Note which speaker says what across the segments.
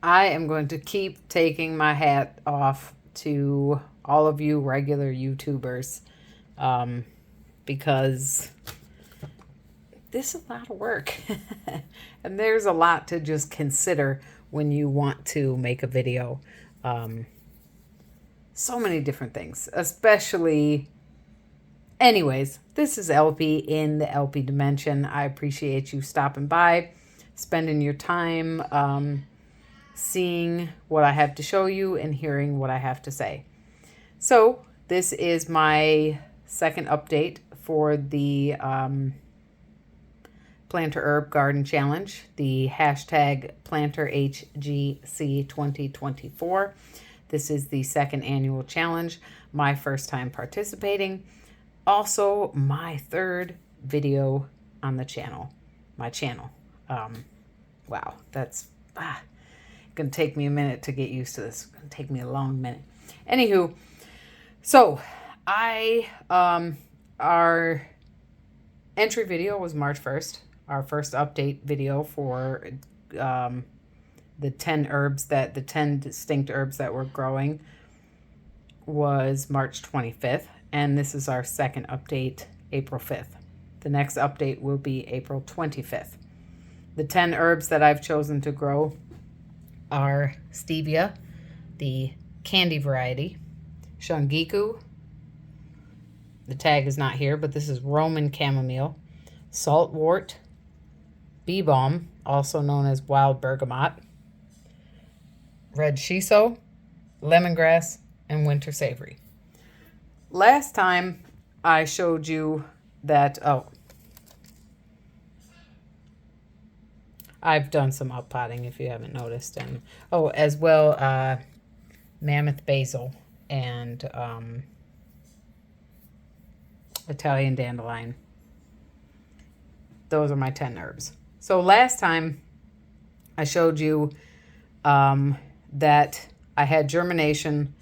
Speaker 1: I am going to keep taking my hat off to all of you regular YouTubers, because this is a lot of work. And there's a lot to just consider when you want to make a video. So many different things, especially... Anyways, this is LP in the LP Dimension. I appreciate you stopping by, spending your time, seeing what I have to show you and hearing what I have to say. So this is my second update for the Planter Herb Garden Challenge, the hashtag PlanterHGC 2024. This is the second annual challenge, my first time participating. Also, my third video on the channel, my channel. Wow, that's going to take me a minute to get used to this. It's going to take me a long minute. Anywho, so our entry video was March 1st. Our first update video for the 10 distinct herbs that we're growing was March 25th. And this is our second update, April 5th. The next update will be April 25th. The 10 herbs that I've chosen to grow are Stevia, the candy variety, Shungiku, the tag is not here, but this is Roman chamomile, Saltwort, Balm, also known as wild bergamot, red Shiso, lemongrass, and winter savory. Last time I showed you that, I've done some uppotting if you haven't noticed. And as well, Mammoth Basil and Italian Dandelion. Those are my 10 herbs. So last time I showed you that I had germination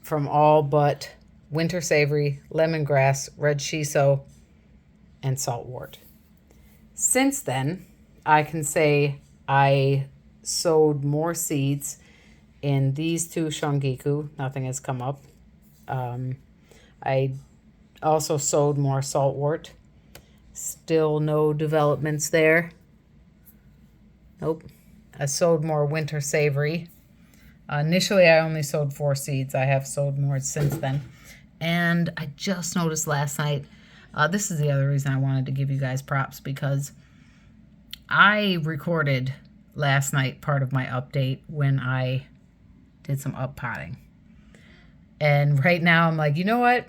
Speaker 1: from all but winter savory, lemongrass, red shiso, and saltwort. Since then, I can say I sowed more seeds in these two Shungiku. Nothing has come up. I also sowed more saltwort. Still no developments there. Nope. I sowed more winter savory. Initially, I only sowed 4 seeds. I have sowed more since then. And I just noticed last night, this is the other reason I wanted to give you guys props, because I recorded last night part of my update when I did some uppotting. And right now I'm like, you know what?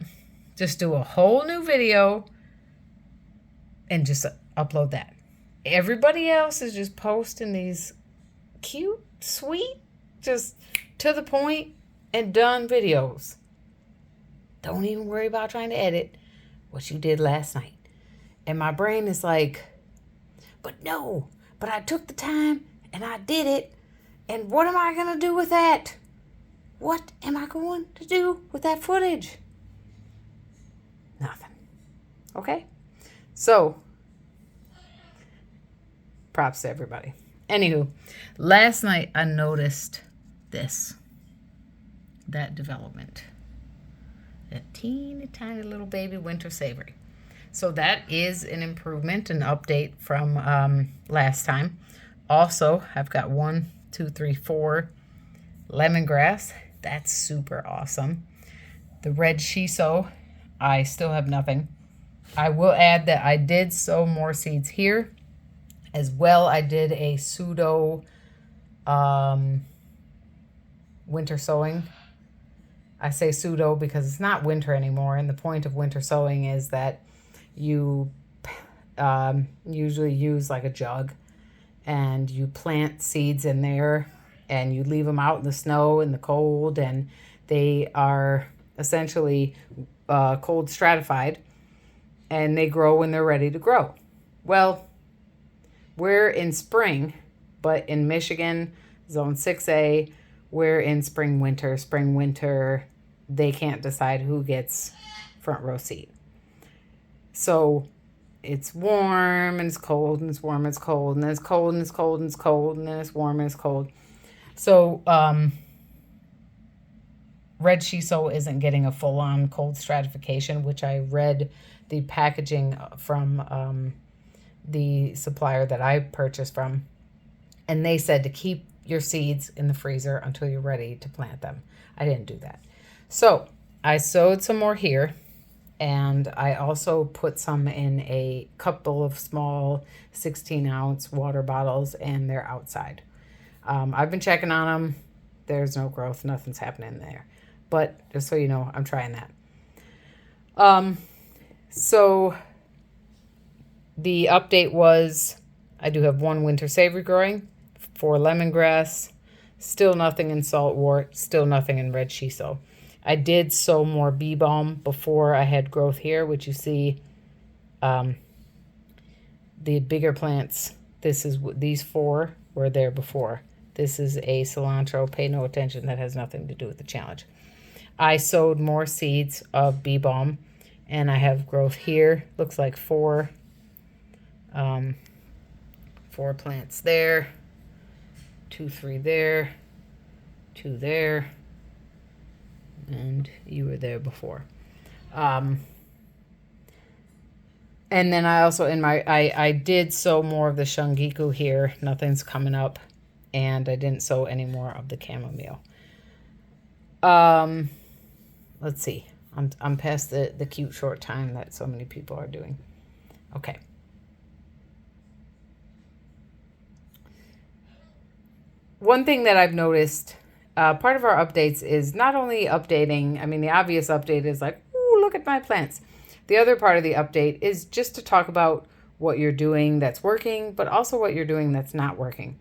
Speaker 1: Just do a whole new video and just upload that. Everybody else is just posting these cute, sweet, just to the point and done videos. Don't even worry about trying to edit what you did last night. And my brain is like, but I took the time and I did it. And what am I going to do with that? What am I going to do with that footage? Nothing. Okay? So, props to everybody. Anywho, last night I noticed that development. A teeny tiny little baby winter savory. So that is an improvement, an update from last time. Also, I've got 1, 2, 3, 4 lemongrass. That's super awesome. The red shiso, I still have nothing. I will add that I did sow more seeds here. As well, I did a pseudo winter sowing. I say pseudo because it's not winter anymore, and the point of winter sowing is that you usually use like a jug and you plant seeds in there and you leave them out in the snow and the cold, and they are essentially cold stratified and they grow when they're ready to grow. Well, we're in spring, but in Michigan, zone 6A, we're in spring, winter, they can't decide who gets front row seat. So it's warm and it's cold and it's warm and it's cold and then it's cold and it's cold and it's cold and then it's warm and it's cold. So red Shiso isn't getting a full-on cold stratification, which I read the packaging from the supplier that I purchased from. And they said to keep your seeds in the freezer until you're ready to plant them. I didn't do that. So I sowed some more here. And I also put some in a couple of small 16-ounce water bottles, and they're outside. I've been checking on them. There's no growth. Nothing's happening there. But just so you know, I'm trying that. So the update was I do have 1 winter savory growing, 4 lemongrass, still nothing in saltwort, still nothing in red shiso. I did sow more bee balm before I had growth here, which you see the bigger plants. These 4 were there before. This is a cilantro. Pay no attention. That has nothing to do with the challenge. I sowed more seeds of bee balm, and I have growth here. Looks like 4 plants there, 2, 3 there, 2 there. And you were there before. And then I also I did sow more of the Shungiku here. Nothing's coming up. And I didn't sow any more of the chamomile. Let's see. I'm past the cute short time that so many people are doing. Okay. One thing that I've noticed, part of our updates is not only updating, I mean, the obvious update is like, ooh, look at my plants. The other part of the update is just to talk about what you're doing that's working, but also what you're doing that's not working.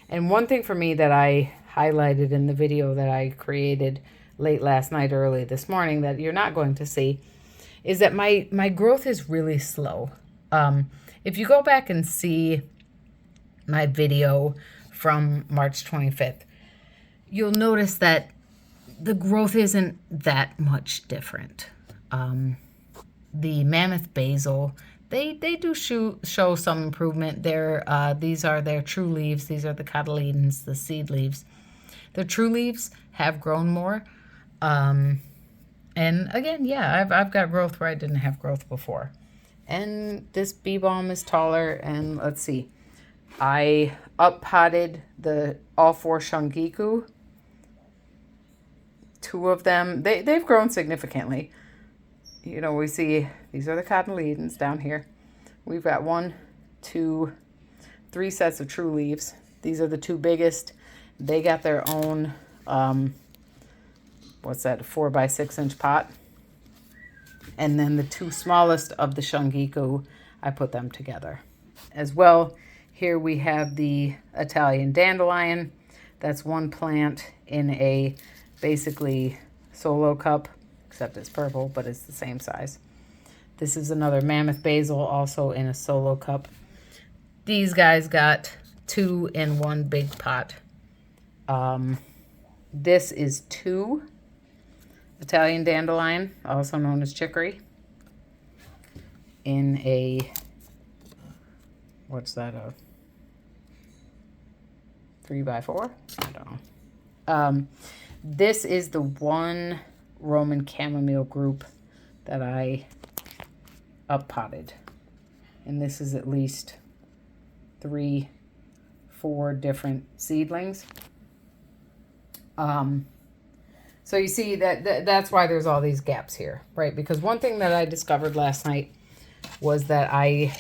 Speaker 1: And one thing for me that I highlighted in the video that I created late last night, early this morning, that you're not going to see, is that my growth is really slow. If you go back and see my video from March 25th, you'll notice that the growth isn't that much different. The Mammoth Basil, they do show some improvement. These are their true leaves. These are the cotyledons, the seed leaves. The true leaves have grown more. And again, yeah, I've got growth where I didn't have growth before. And this bee balm is taller. And let's see, I up-potted all 4 Shungiku. 2 of them, they've grown significantly. You know, we see these are the cotyledons down here. We've got 1, 2, 3 sets of true leaves. These are the 2 biggest. They got their own, what's that, a 4 by 6 inch pot. And then the 2 smallest of the Shungiku, I put them together. As well, here we have the Italian Dandelion. That's 1 plant in a basically solo cup, except it's purple, but it's the same size. This is another Mammoth Basil, also in a solo cup. These guys got 2 in 1 big pot. This is 2 Italian Dandelion, also known as Chicory, in a, what's that, a 3 by 4? I don't know. This is the 1 Roman chamomile group that I up-potted. And this is at least 3, 4 different seedlings. So you see that's why there's all these gaps here, right? Because one thing that I discovered last night was that I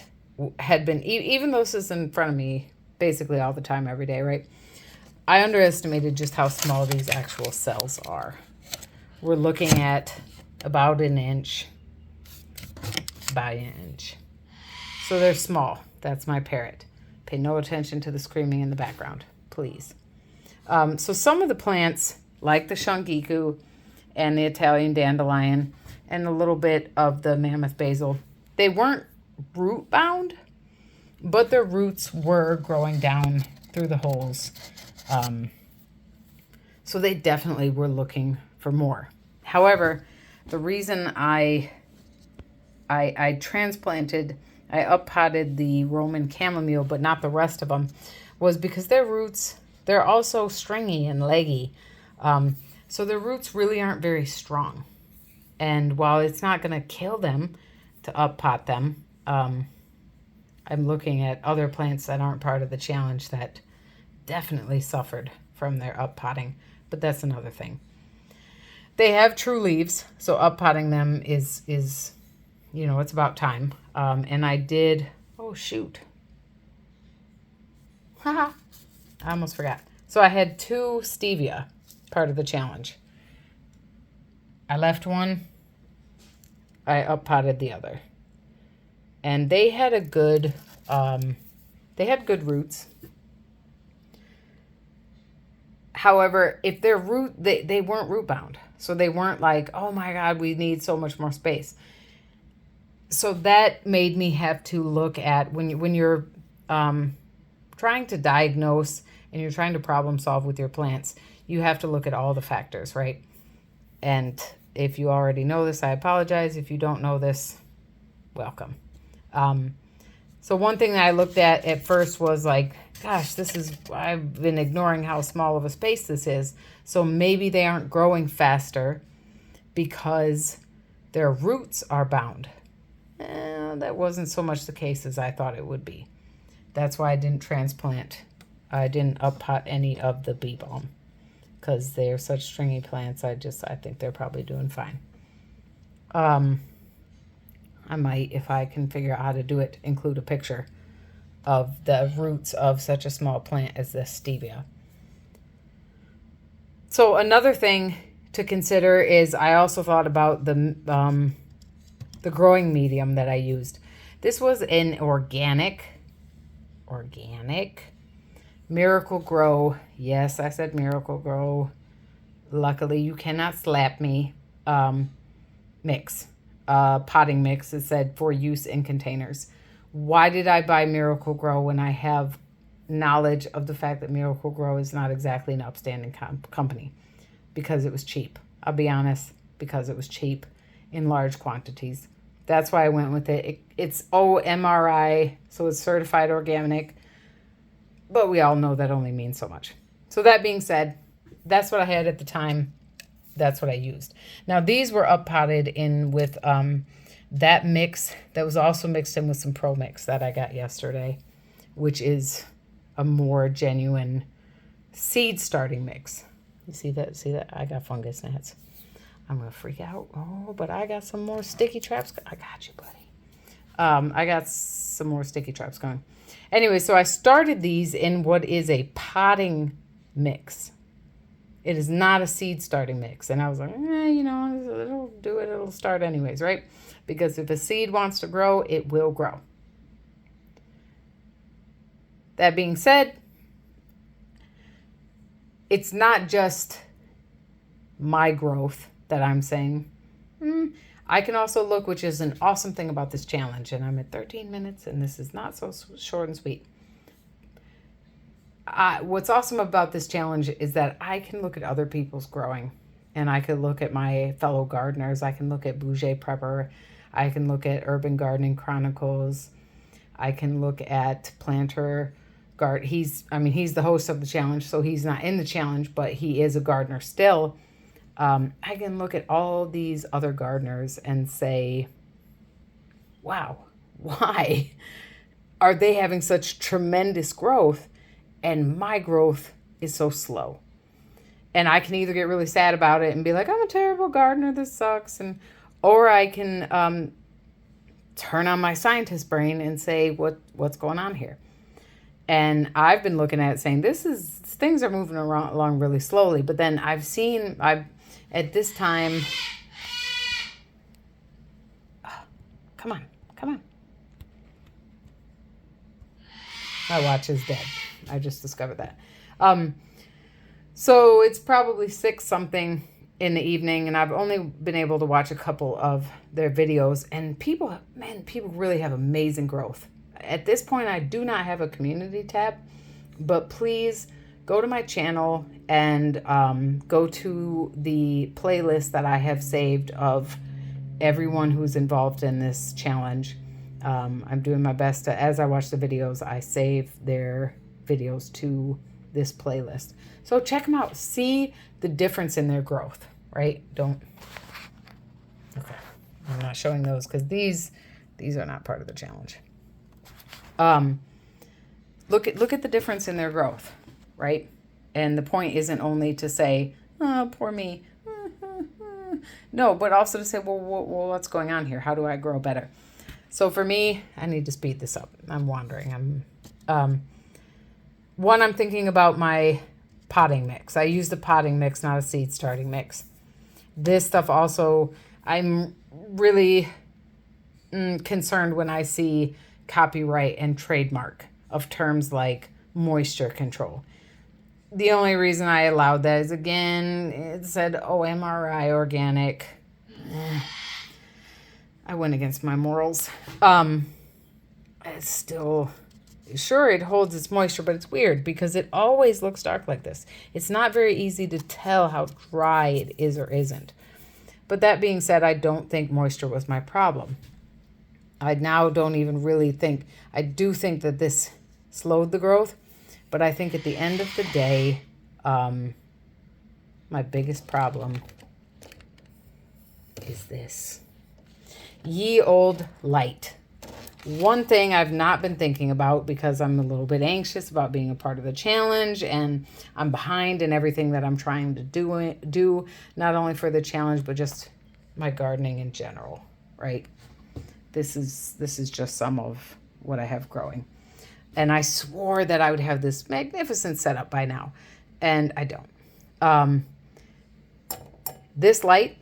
Speaker 1: had been, even though this is in front of me basically all the time, every day, right? I underestimated just how small these actual cells are. We're looking at about an inch by an inch. So they're small. That's my parrot. Pay no attention to the screaming in the background, please. So some of the plants, like the Shungiku and the Italian Dandelion and a little bit of the Mammoth Basil, they weren't root bound, but their roots were growing down through the holes. So they definitely were looking for more. However, the reason I transplanted, I up-potted the Roman chamomile, but not the rest of them, was because their roots They're also stringy and leggy. So their roots really aren't very strong. And while it's not going to kill them to up pot them, I'm looking at other plants that aren't part of the challenge that definitely suffered from their up potting. But that's another thing. They have true leaves, so up potting them is it's about time. And I did, oh shoot. Haha, I almost forgot. So I had 2 stevia part of the challenge. I left one. I up potted the other. And they had a good, they had good roots. However, if their root, they weren't root bound. So they weren't like, oh my God, we need so much more space. So that made me have to look at when you're trying to diagnose and you're trying to problem solve with your plants, you have to look at all the factors, right? And if you already know this, I apologize. If you don't know this, welcome. So one thing that I looked at first was like, gosh, I've been ignoring how small of a space this is. So maybe they aren't growing faster because their roots are bound. That wasn't so much the case as I thought it would be. That's why I didn't transplant. I didn't up pot any of the bee balm because they're such stringy plants. I think they're probably doing fine. I might, if I can figure out how to do it, include a picture of the roots of such a small plant as this stevia. So another thing to consider is I also thought about the growing medium that I used. This was an organic Miracle Grow. Yes, I said Miracle Grow. Luckily, you cannot slap me. Mix. Potting mix. It said for use in containers. Why did I buy Miracle Grow when I have knowledge of the fact that Miracle Grow is not exactly an upstanding company? Because it was cheap. I'll be honest, because it was cheap in large quantities. That's why I went with it. It's OMRI, so it's certified organic. But we all know that only means so much. So that being said, that's what I had at the time. That's what I used. Now, these were up potted in with that mix that was also mixed in with some Pro Mix that I got yesterday, which is a more genuine seed starting mix. You see that? See that? I got fungus gnats. I'm going to freak out. Oh, but I got some more sticky traps. I got you, buddy. I got some more sticky traps going. Anyway, so I started these in what is a potting mix. It is not a seed starting mix. And I was like, it'll do it. It'll start anyways, right? Because if a seed wants to grow, it will grow. That being said, it's not just my growth that I'm saying. I can also look, which is an awesome thing about this challenge, and I'm at 13 minutes, and this is not so short and sweet. What's awesome about this challenge is that I can look at other people's growing, and I could look at my fellow gardeners. I can look at Bouger Prepper. I can look at Urban Gardening Chronicles. I can look at Planter Gard. He's the host of the challenge, so he's not in the challenge, but he is a gardener still. I can look at all these other gardeners and say, wow, why are they having such tremendous growth and my growth is so slow? And I can either get really sad about it and be like, I'm a terrible gardener, this sucks. Or I can turn on my scientist brain and say, what's going on here? And I've been looking at it saying, things are moving along really slowly. But then at this time, come on. My watch is dead. I just discovered that. So it's probably 6 something in the evening, and I've only been able to watch a couple of their videos, and people really have amazing growth. At this point, I do not have a community tab, but please go to my channel and go to the playlist that I have saved of everyone who's involved in this challenge. I'm doing my best to, as I watch the videos, I save their videos to this playlist. So check them out. See the difference in their growth, right? Okay. I'm not showing those because these are not part of the challenge. Look at the difference in their growth, right? And the point isn't only to say, oh, poor me. No, but also to say, well, what's going on here? How do I grow better? So for me, I need to speed this up. I'm wandering. I'm thinking about my potting mix. I use the potting mix, not a seed starting mix. This stuff also, I'm really concerned when I see copyright and trademark of terms like moisture control. The only reason I allowed that is, again, it said OMRI organic. I went against my morals. It's still, sure, it holds its moisture, but it's weird because it always looks dark like this. It's not very easy to tell how dry it is or isn't. But that being said, I don't think moisture was my problem. I now don't even really think, I do think that this slowed the growth, but I think at the end of the day, my biggest problem is this. Ye old light. One thing I've not been thinking about because I'm a little bit anxious about being a part of the challenge and I'm behind in everything that I'm trying to do not only for the challenge, but just my gardening in general, right? This is just some of what I have growing. And I swore that I would have this magnificent setup by now, and I don't. This light,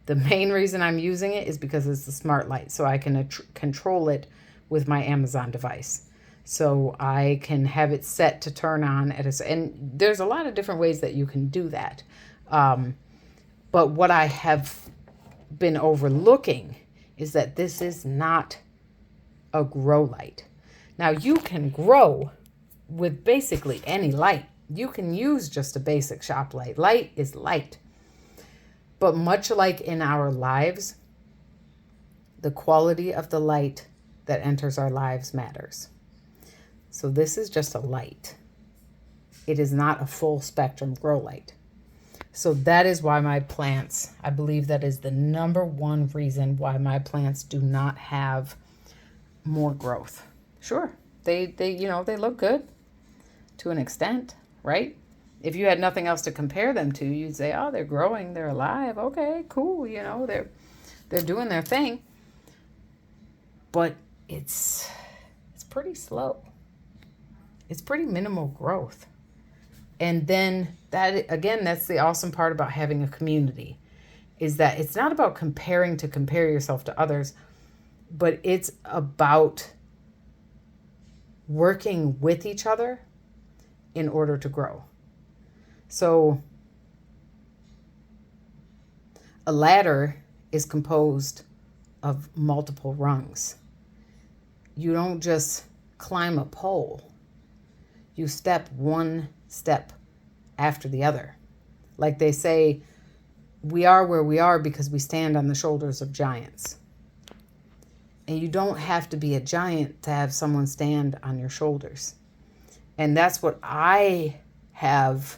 Speaker 1: the main reason I'm using it is because it's a smart light, so I can control it with my Amazon device. So I can have it set to turn on and there's a lot of different ways that you can do that. But what I have been overlooking is that this is not a grow light. Now you can grow with basically any light. You can use just a basic shop light. Light is light. But much like in our lives, the quality of the light that enters our lives matters. So this is just a light. It is not a full spectrum grow light. So that is why my plants, I believe that is the number one reason why my plants do not have more growth. Sure, they look good to an extent, right? If you had nothing else to compare them to, you'd say, oh, they're growing, they're alive. Okay, cool. They're doing their thing. But it's pretty slow. It's pretty minimal growth. And then that's the awesome part about having a community, is that it's not about compare yourself to others, but it's about working with each other in order to grow. So a ladder is composed of multiple rungs. You don't just climb a pole. You step one step after the other. Like they say, we are where we are because we stand on the shoulders of giants. And you don't have to be a giant to have someone stand on your shoulders. And that's what I have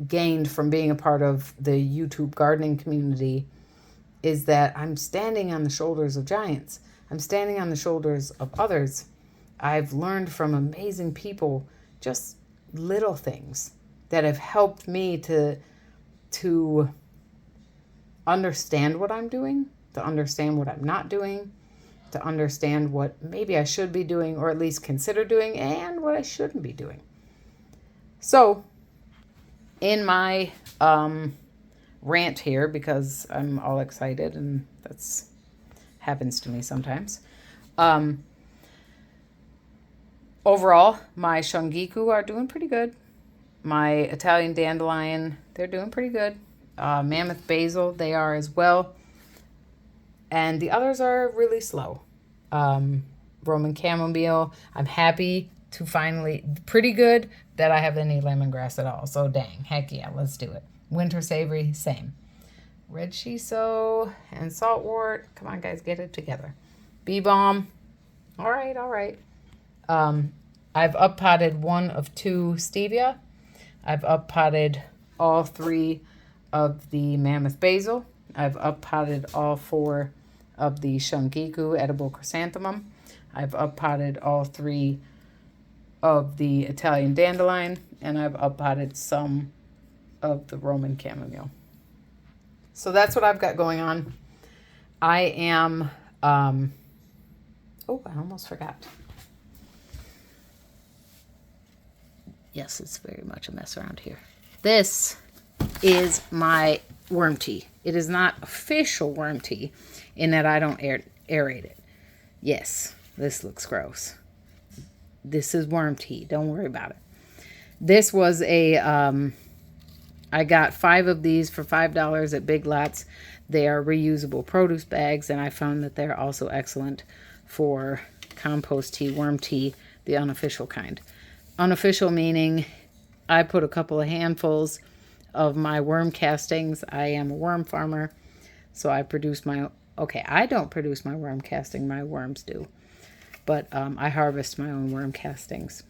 Speaker 1: gained from being a part of the YouTube gardening community, is that I'm standing on the shoulders of giants. I'm standing on the shoulders of others. I've learned from amazing people just little things that have helped me to understand what I'm doing, to understand what I'm not doing, to understand what maybe I should be doing or at least consider doing, and what I shouldn't be doing. So in my rant here, because I'm all excited and that's happens to me sometimes, overall, my Shungiku are doing pretty good. My Italian Dandelion, they're doing pretty good. Mammoth Basil, they are as well. And the others are really slow. Roman Chamomile, I'm happy to finally, pretty good that I have any lemongrass at all. So dang, heck yeah, let's do it. Winter Savory, same. Red Shiso and Saltwort. Come on, guys, get it together. Balm. All right. I've up-potted 1 of 2 Stevia. I've up-potted all 3 of the Mammoth Basil. I've up-potted all 4 of the Shungiku edible chrysanthemum. I've up-potted all 3 of the Italian Dandelion, and I've up-potted some of the Roman Chamomile. So that's what I've got going on. I am, oh, I almost forgot. Yes, it's very much a mess around here. This is my worm tea. It is not official worm tea in that I don't aerate it. Yes, this looks gross. This is worm tea. Don't worry about it. This was a, I got 5 of these for $5 at Big Lots. They are reusable produce bags, and I found that they're also excellent for compost tea, worm tea, the unofficial kind. Unofficial meaning I put a couple of handfuls of my worm castings. I am a worm farmer, so I produce my, okay, I don't produce my worm casting, my worms do. But I harvest my own worm castings.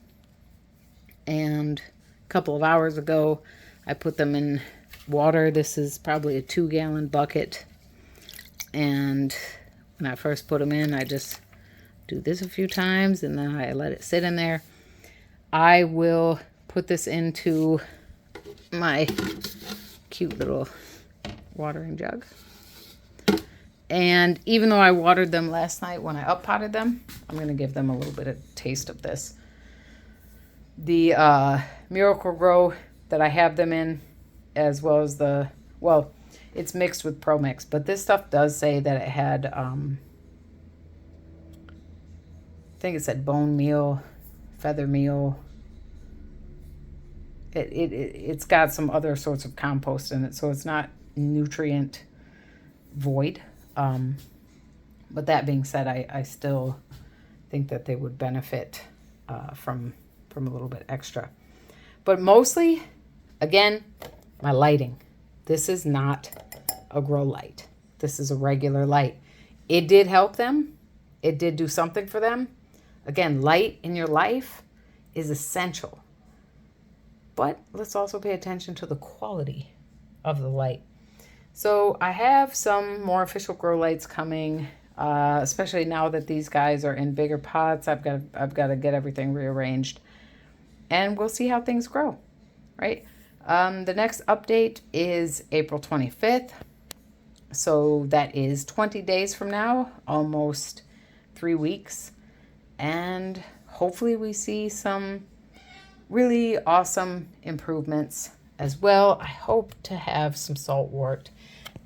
Speaker 1: And a couple of hours ago, I put them in water. This is probably a 2-gallon bucket. And when I first put them in, I just do this a few times, and then I let it sit in there. I will put this into my cute little watering jug. And even though I watered them last night when I up-potted them, I'm going to give them a little bit of taste of this. The Miracle Grow that I have them in, as well as the, well, it's mixed with Pro Mix, but this stuff does say that it had, I think it said bone meal, feather meal. It's got some other sorts of compost in it, so it's not nutrient void. But that being said, I still think that they would benefit from a little bit extra. But mostly, again, my lighting. This is not a grow light. This is a regular light. It did help them. It did do something for them. Again, light in your life is essential. But let's also pay attention to the quality of the light. So I have some more official grow lights coming, especially now that these guys are in bigger pots. I've got to get everything rearranged, and we'll see how things grow, right? The next update is April 25th. So that is 20 days from now, almost 3 weeks. And hopefully we see some really awesome improvements as well. I hope to have some Saltwort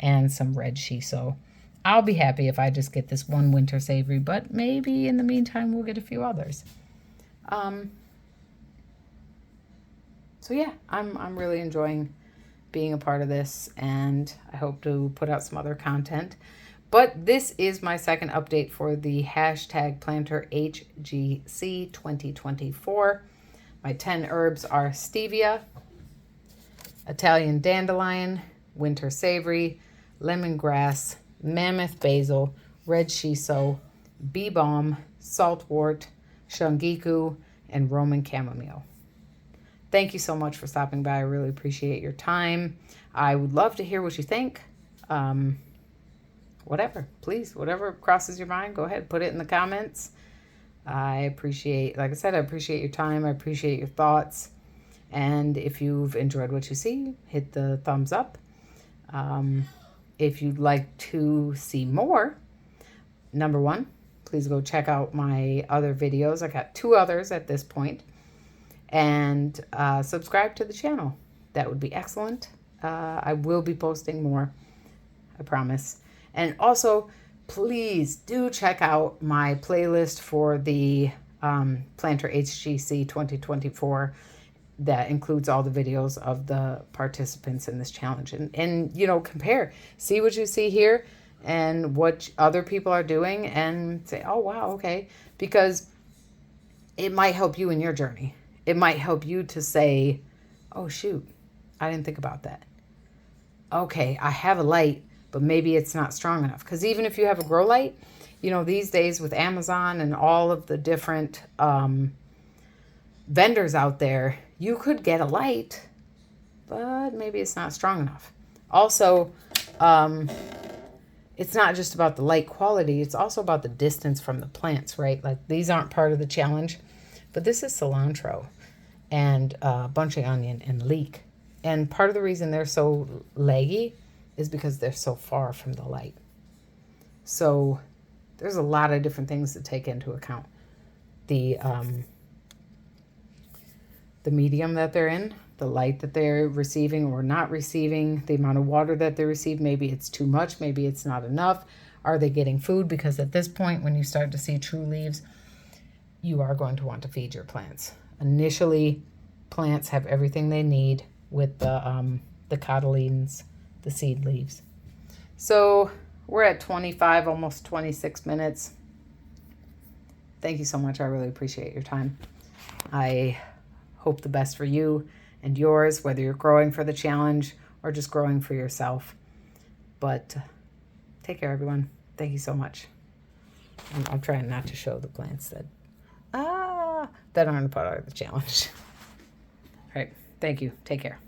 Speaker 1: and some red Shiso. I'll be happy if I just get this one winter savory, but maybe in the meantime we'll get a few others. So yeah, I'm really enjoying being a part of this, and I hope to put out some other content. But this is my second update for the hashtag planter HGC 2024. My 10 herbs are Stevia, Italian Dandelion, Winter Savory, Lemongrass, Mammoth Basil, Red Shiso, Balm, Saltwort, Shungiku, and Roman Chamomile. Thank you so much for stopping by. I really appreciate your time. I would love to hear what you think. Whatever, please, whatever crosses your mind, go ahead, put it in the comments. I appreciate, like I said, I appreciate your time. I appreciate your thoughts. And if you've enjoyed what you see, hit the thumbs up. If you'd like to see more, number one, please go check out my other videos. I got 2 others at this point. And subscribe to the channel. That would be excellent. I will be posting more, I promise. And also, please do check out my playlist for the Planter HGC 2024 that includes all the videos of the participants in this challenge. And you know, compare. See what you see here and what other people are doing and say, oh, wow, okay. Because it might help you in your journey. It might help you to say, oh, shoot, I didn't think about that. Okay, I have a light, but maybe it's not strong enough. Because even if you have a grow light, you know, these days with Amazon and all of the different vendors out there, you could get a light, but maybe it's not strong enough. Also, it's not just about the light quality, it's also about the distance from the plants, right? Like these aren't part of the challenge, but this is cilantro and bunching onion and leek. And part of the reason they're so leggy is because they're so far from the light. So there's a lot of different things to take into account. The medium that they're in, the light that they're receiving or not receiving, the amount of water that they receive. Maybe it's too much, maybe it's not enough. Are they getting food? Because at this point, when you start to see true leaves, you are going to want to feed your plants. Initially, plants have everything they need with the cotyledons, the seed leaves. So we're at 25, almost 26 minutes. Thank you so much. I really appreciate your time. I hope the best for you and yours, whether you're growing for the challenge or just growing for yourself. But take care, everyone. Thank you so much. I'm trying not to show the plants that aren't a part of the challenge. All right. Thank you. Take care.